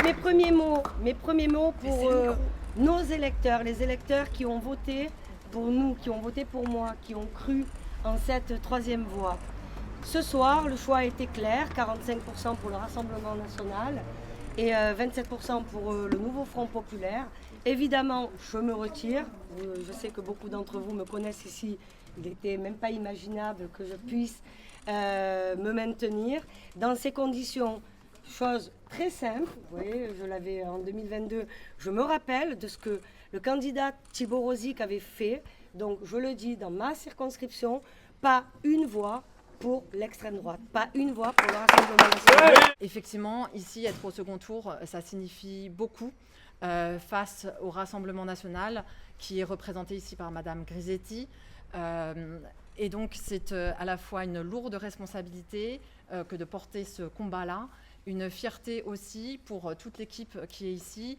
mes premiers mots pour nos électeurs, les électeurs qui ont voté pour nous, qui ont voté pour moi, qui ont cru en cette troisième voie. Ce soir, le choix a été clair, 45% pour le Rassemblement national et 27% pour le nouveau Front populaire. Évidemment, je me retire. Je sais que beaucoup d'entre vous me connaissent ici. Il n'était même pas imaginable que je puisse me maintenir. Dans ces conditions, chose très simple, vous voyez, je l'avais en 2022, je me rappelle de ce que le candidat Thibault Rosic avait fait. Donc je le dis, dans ma circonscription, pas une voix pour l'extrême droite, pas une voix pour le Rassemblement national. Effectivement, ici, être au second tour, ça signifie beaucoup face au Rassemblement national qui est représenté ici par Madame Grisetti. Et donc, c'est à la fois une lourde responsabilité que de porter ce combat-là, une fierté aussi pour toute l'équipe qui est ici,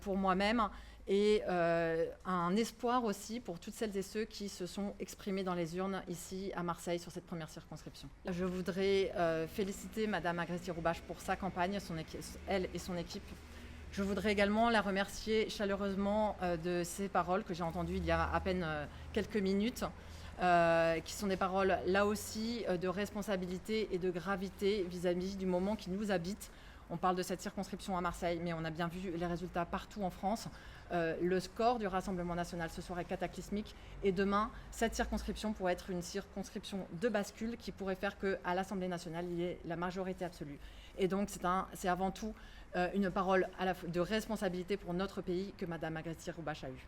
pour moi-même, et un espoir aussi pour toutes celles et ceux qui se sont exprimés dans les urnes ici à Marseille sur cette première circonscription. Je voudrais féliciter Madame Agresti-Roubache pour sa campagne, elle et son équipe. Je voudrais également la remercier chaleureusement de ses paroles que j'ai entendues il y a à peine quelques minutes, qui sont des paroles là aussi de responsabilité et de gravité vis-à-vis du moment qui nous habite. On parle de cette circonscription à Marseille, mais on a bien vu les résultats partout en France. Le score du Rassemblement national ce soir est cataclysmique et demain, cette circonscription pourrait être une circonscription de bascule qui pourrait faire qu'à l'Assemblée nationale, il y ait la majorité absolue. Et donc, c'est avant tout une parole de responsabilité pour notre pays que Mme Agresti-Roubache a eue.